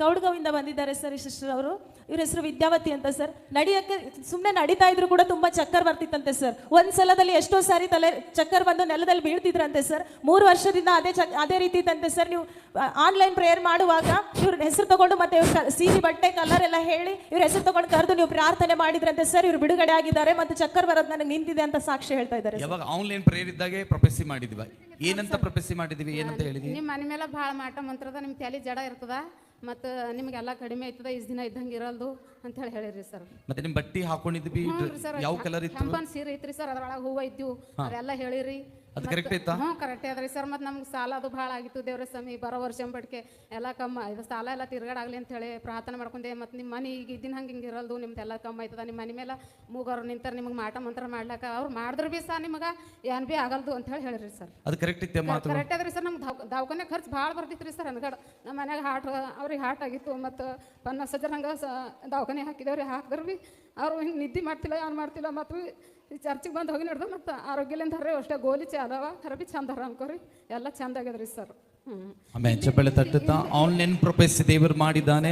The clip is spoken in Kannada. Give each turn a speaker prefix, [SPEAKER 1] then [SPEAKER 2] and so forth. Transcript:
[SPEAKER 1] ಕೌಡ್ಗಾವಿಂದ ಬಂದಿದ್ದಾರೆ ಸರ್ ಈ ಸಿಸ್ಟರ್ ಅವರು. ಇವ್ರ ಹೆಸರು ವಿದ್ಯಾವತಿ ಅಂತ ಸರ್. ನಡಿಯಕ್ಕೆ ಸುಮ್ಮನೆ ನಡೀತಾ ಇದ್ರು ಕೂಡ ತುಂಬಾ ಚಕ್ಕರ್ ಬರ್ತಿತ್ತಂತೆ ಸರ್. ಒಂದ್ ಸಲದಲ್ಲಿ ಎಷ್ಟೋ ಸಾರಿ ತಲೆ ಚಕ್ಕರ್ ಬಂದು ನೆಲದಲ್ಲಿ ಬೀಳ್ತಿದ್ರಂತೆ ಸರ್. 3 ವರ್ಷದಿಂದ ಅದೇ ರೀತಿ ಇತ್ತಂತೆ ಸರ್. ನೀವು ಆನ್ಲೈನ್ ಪ್ರೇಯರ್ ಮಾಡುವಾಗ ಇವ್ರ ಹೆಸರು ತಗೊಂಡು ಮತ್ತೆ ಇವ್ರ ಸೀರೆ ಬಟ್ಟೆ ಕಲರ್ ಎಲ್ಲ ಹೇಳಿ ಇವ್ರ ಹೆಸರು ತಗೊಂಡು ಕರೆದು ನೀವು ಪ್ರಾರ್ಥನೆ ಮಾಡಿದ್ರಂತೆ ಸರ್. ಇವ್ರು ಬಿಡುಗಡೆ ಆಗಿದ್ದಾರೆ ಮತ್ತೆ ಚಕ್ಕರ್ ಬರೋದು ನನಗೆ ನಿಂತಿದೆ ಅಂತ ಸಾಕ್ಷಿ ಹೇಳ್ತಾ ಇದ್ದಾರೆ.
[SPEAKER 2] ಯಾವಾಗ ಆನ್ಲೈನ್ ಪ್ರೇಯರ್ ಇದ್ದಾಗೆ ಪ್ರೊಫೆಸಿ ಮಾಡಿದ್ವಿ. ಏನಂತ ಪ್ರೊಫೆಸಿ ಮಾಡಿದ್ವಿ, ಏನಂತ ಹೇಳಿದ್ವಿ?
[SPEAKER 3] ನಿಮ್ಮ ಮನೆ ಮೇಲೆ ಭಾಳ ಮಾಟ ಮಂತ್ರದ ನಿಮ್ಮ ತಲೆ ಜಡ ಇರ್ತದ ಮತ್ತು ನಿಮಗೆಲ್ಲ ಕಡಿಮೆ ಆಯ್ತದ, ಇಷ್ಟು ದಿನ ಇದ್ದಂಗೆ ಇರಲ್ದು ಅಂತ ಹೇಳಿರಿ ಸರ್.
[SPEAKER 2] ಮತ್ತೆ ನಿಮ್ ಬಟ್ಟಿ ಹಾಕೊಂಡಿದ್ವಿ ಯಾವ ಕಲರ್ ಇತ್ತು?
[SPEAKER 3] ಕೆಂಪನ್ ಸೀರೆ ಐತ್ರಿ ಸರ್, ಅದ್ರೊಳಗೆ ಹೂವು ಇದ್ದು ಅದೆಲ್ಲ ಹೇಳಿರಿ.
[SPEAKER 2] ಅದು ಕರೆಕ್ಟ್ ಐತಾ?
[SPEAKER 3] ಹ್ಞೂ ಕರೆಕ್ಟ್ ಅದ್ರಿ ಸರ್. ಮತ್ತು ನಮ್ಗೆ ಸಾಲ ಅದು ಭಾಳ ಆಗಿತ್ತು. ದೇವ್ರ ಸ್ವಾಮಿ ಬರೋ ವರ್ಷ ಬಡ್ಕೆ ಎಲ್ಲ ಕಮ್ಮ ಇದು ಸಾಲ ಎಲ್ಲ ತಿರ್ಗಾಡಾಗಲಿ ಅಂತ ಹೇಳಿ ಪ್ರಾರ್ಥನೆ ಮಾಡ್ಕೊಂಡೆ. ಮತ್ತು ನಿಮ್ಮ ಮನೆ ಈಗ ಇದ್ದಿನ ಹಂಗೆ ಹಿಂಗೆ ಇರಲ್ದು, ನಿಮ್ದೆಲ್ಲ ಕಮ್ಮ ಆಯ್ತದ. ನಿಮ್ಮ ಮನೆ ಮೇಲೆ ಮೂಗವ್ರು ನಿಂತಾರೆ ನಿಮಗೆ ಮಾಟ ಮಂತ್ರ ಮಾಡ್ಲಾಕ. ಅವ್ರು ಮಾಡಿದ್ರು ಬಿ ಸಹ ನಿಮಗೆ ಏನು ಭೀ ಆಗಲ್ದು ಅಂತ ಹೇಳಿ ಹೇಳಿರಿ ಸರ್.
[SPEAKER 2] ಅದು ಕರೆಕ್ಟ್ ಇತ್ತೆ ಮಾತು?
[SPEAKER 3] ಕರೆಕ್ಟ್ ಅದ್ರಿ ಸರ್. ನಮ್ಗೆ ದವಾಖಾನೆ ಖರ್ಚು ಭಾಳ ಬರ್ತಿತ್ತು ರೀ ಸರ್. ಅನ್ಗಡೆ ನಮ್ಮ ಮನ್ಯಾಗ ಅವ್ರಿಗೆ ಹಾರ್ಟ್ ಆಗಿತ್ತು ಮತ್ತು 50 ಜನ ಹಂಗೆ ದವಾಖಾನೆ ಹಾಕಿದೇವ್ರಿ. ಹಾಕಿದ್ರು ಭೀ ಅವ್ರು ಹಿಂಗೆ ನಿದ್ದೆ ಮಾಡ್ತಿಲ್ಲ, ಏನು ಮಾಡ್ತಿಲ್ಲ. ಮತ್ತು ಈ ಚರ್ಚಿಗೆ ಬಂದು ಹೋಗಿ ನೋಡ್ದೆ ಮತ್ತು ಆರೋಗ್ಯಲಿಂದ ಹರ್ರಿ ಅಷ್ಟೇ ಗೋಲಿ ಚಾದವ ಖರೆ ಭೀ ಚಂದ ಹರ ಅನ್ಕೋರಿ ಎಲ್ಲ ಚಂದ ಆಗ್ಯದ್ರಿ ಸರ್.
[SPEAKER 2] ಆಮೇಲೆ ಚಪ್ಪಳೆ ತಟ್ಟುತ್ತಾ ಆನ್ಲೈನ್ ಪ್ರೊಫೆಸಿ ದೇವರು ಮಾಡಿದ್ದಾನೆ.